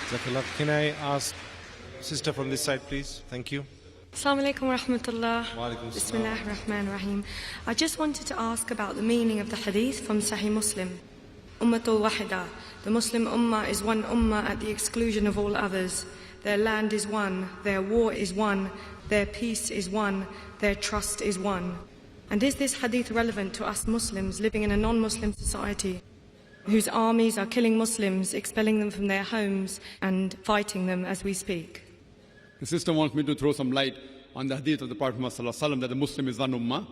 Zakir, can I ask sister from this side, please? Thank you. Assalamu alaikum wa rahmatullah. Wa alaikum Bismillah ar-Rahman ar-Rahim. I just wanted to ask about the meaning of the hadith from Sahih Muslim. Ummatul wahida. The Muslim ummah is one ummah at the exclusion of all others. Their land is one, their war is one, their peace is one, their trust is one. And is this hadith relevant to us Muslims living in a non-Muslim society whose armies are killing Muslims, expelling them from their homes and fighting them as we speak? The sister wants me to throw some light on the hadith of the Prophet ﷺ that the Muslim is one ummah,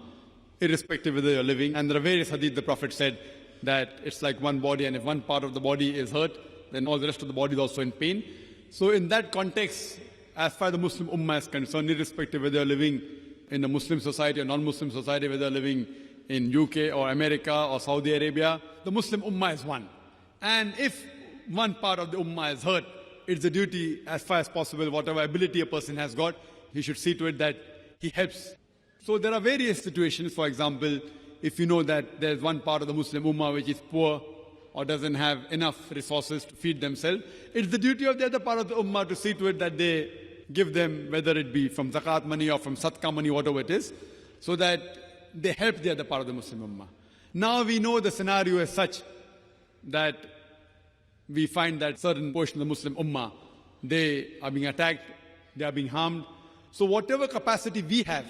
irrespective of whether you're living. And there are various hadith the Prophet said that it's like one body, and if one part of the body is hurt, then all the rest of the body is also in pain. So in that context, as far as the Muslim ummah is concerned, irrespective of whether you're living in a Muslim society or non-Muslim society, whether you're living in UK or America or Saudi Arabia, the Muslim ummah is one. And if one part of the ummah is hurt, it's a duty as far as possible, whatever ability a person has got, he should see to it that he helps. So there are various situations. For example, if you know that there's one part of the Muslim ummah which is poor or doesn't have enough resources to feed themselves, it's the duty of the other part of the ummah to see to it that they give them, whether it be from zakat money or from sadaqah money, whatever it is, so that they help the other part of the Muslim ummah. Now we know the scenario is such that we find that certain portion of the Muslim ummah, they are being attacked, they are being harmed. So whatever capacity we have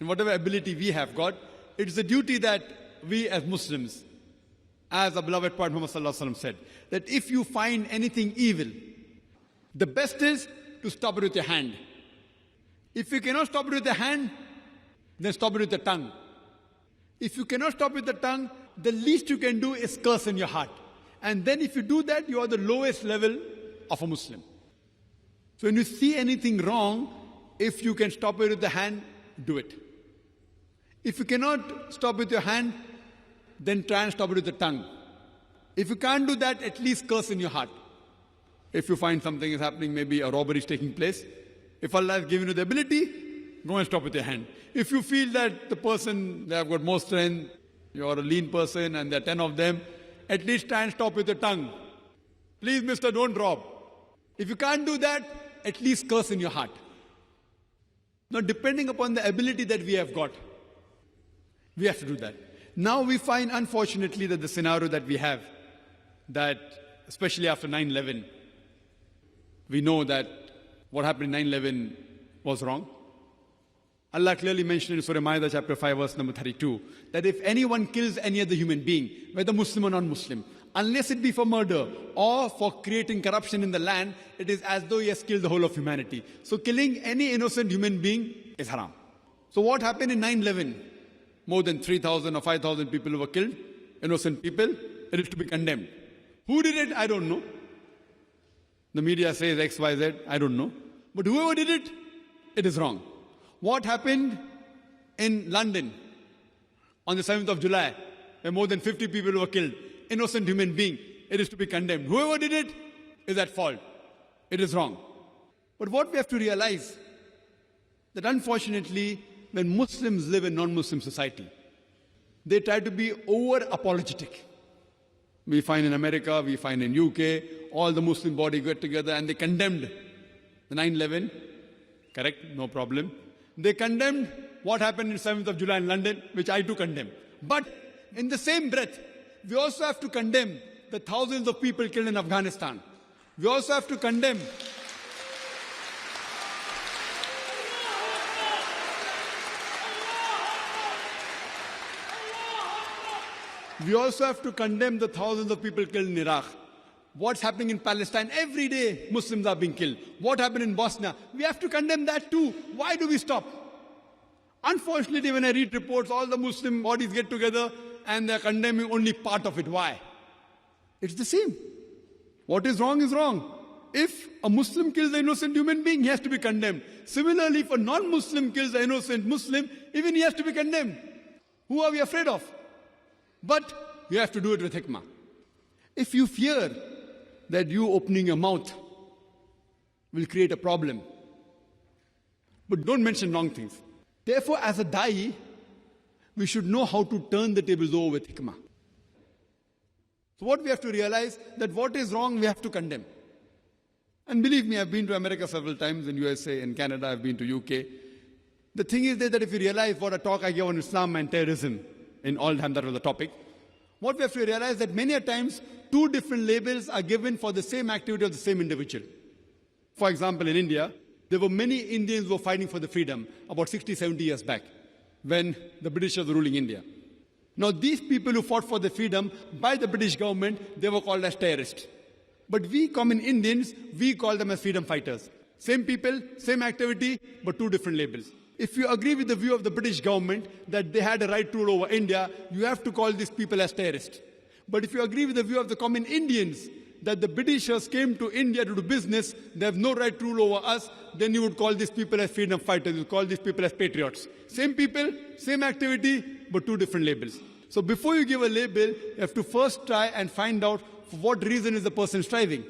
and whatever ability we have got, it is a duty that we as Muslims, as our beloved Prophet Muhammad ﷺ said, that if you find anything evil, the best is to stop it with your hand. If you cannot stop it with your hand, then stop it with the tongue. If you cannot stop with the tongue, the least you can do is curse in your heart. And then if you do that, you are the lowest level of a Muslim. So when you see anything wrong, if you can stop it with the hand, do it. If you cannot stop with your hand, then try and stop it with the tongue. If you can't do that, at least curse in your heart. If you find something is happening, maybe a robbery is taking place, if Allah has given you the ability, go and stop with your hand. If you feel that the person, they have got more strength, you are a lean person and there are 10 of them, at least try and stop with the tongue. Please, mister, don't rob. If you can't do that, at least curse in your heart. Now, depending upon the ability that we have got, we have to do that. Now we find, unfortunately, that the scenario that we have, that especially after 9/11, we know that what happened in 9/11 was wrong. Allah clearly mentioned in Surah Ma'idah chapter 5 verse number 32 that if anyone kills any other human being, whether Muslim or non-Muslim, unless it be for murder or for creating corruption in the land, it is as though he has killed the whole of humanity. So killing any innocent human being is haram. So what happened in 9/11? More than 3,000 or 5,000 people were killed, innocent people. It is to be condemned. Who did it? I don't know. The media says X, Y, Z. I don't know. But whoever did it, it is wrong. What happened in London on the 7th of July, where more than 50 people were killed, innocent human being, it is to be condemned. Whoever did it is at fault. It is wrong. But what we have to realize, that unfortunately, when Muslims live in non-Muslim society, they try to be over-apologetic. We find in America, we find in UK, all the Muslim body get together and they condemned the 9/11. Correct? No problem. They condemned what happened in 7th of July in London, which I too condemn. But in the same breath, we also have to condemn the thousands of people killed in Afghanistan. We also have to condemn the thousands of people killed in Iraq. What's happening in Palestine? Every day Muslims are being killed. What happened in Bosnia? We have to condemn that too. Why do we stop? Unfortunately, when I read reports, all the Muslim bodies get together and they're condemning only part of it. Why? It's the same. What is wrong is wrong. If a Muslim kills an innocent human being, he has to be condemned. Similarly, if a non-Muslim kills an innocent Muslim, even he has to be condemned. Who are we afraid of? But you have to do it with hikmah. If you fear that you opening your mouth will create a problem, but don't mention wrong things. Therefore, as a da'i, we should know how to turn the tables over with hikmah. So what we have to realize, that what is wrong, we have to condemn. And believe me, I've been to America several times, in USA, in Canada, I've been to UK. The thing is that if you realize what a talk I gave on Islam and terrorism, in all time that was the topic, what we have to realize that many a times, two different labels are given for the same activity of the same individual. For example, in India, there were many Indians who were fighting for the freedom about 60, 70 years back, when the Britishers were ruling India. Now, these people who fought for the freedom by the British government, they were called as terrorists. But we common Indians, we call them as freedom fighters. Same people, same activity, but two different labels. If you agree with the view of the British government that they had a right to rule over India, you have to call these people as terrorists. But if you agree with the view of the common Indians that the Britishers came to India to do business, they have no right to rule over us, then you would call these people as freedom fighters, you would call these people as patriots. Same people, same activity, but two different labels. So before you give a label, you have to first try and find out for what reason is the person striving.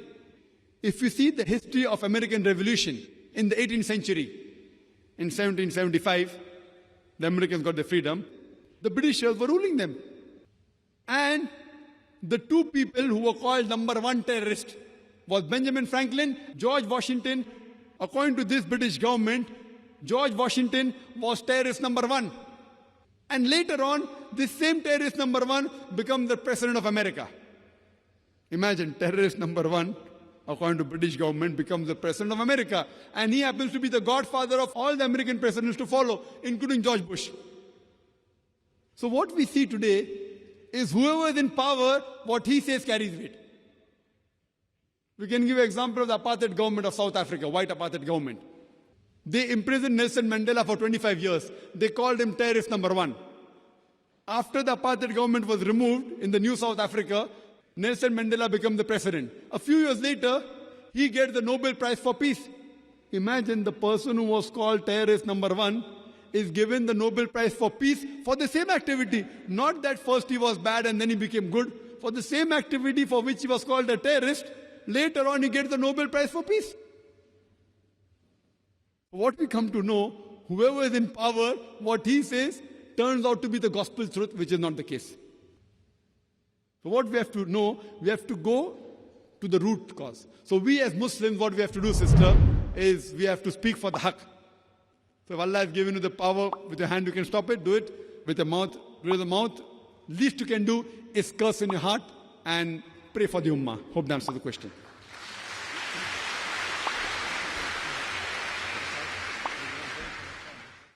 If you see the history of American Revolution in the 18th century, in 1775, the Americans got their freedom, the Britishers were ruling them. And the two people who were called number one terrorist was Benjamin Franklin, George Washington. According to this British government, George Washington was terrorist number one. And later on, this same terrorist number one becomes the president of America. Imagine, terrorist number one, according to British government, becomes the president of America. And he happens to be the godfather of all the American presidents to follow, including George Bush. So what we see today is whoever is in power, what he says carries weight. We can give an example of the apartheid government of South Africa, white apartheid government. They imprisoned Nelson Mandela for 25 years. They called him terrorist number one. After the apartheid government was removed in the new South Africa, Nelson Mandela became the president. A few years later, he gets the Nobel Prize for Peace. Imagine the person who was called terrorist number one is given the Nobel Prize for Peace for the same activity. Not that first he was bad and then he became good. For the same activity for which he was called a terrorist, later on he gets the Nobel Prize for Peace. What we come to know, whoever is in power, what he says turns out to be the gospel truth, which is not the case. So what we have to know, we have to go to the root cause. So we as Muslims, what we have to do, sister, is we have to speak for the haqq. So if Allah has given you the power, with your hand you can stop it, do it. With your mouth, do it with the mouth. Least you can do is curse in your heart and pray for the ummah. Hope that answers the question.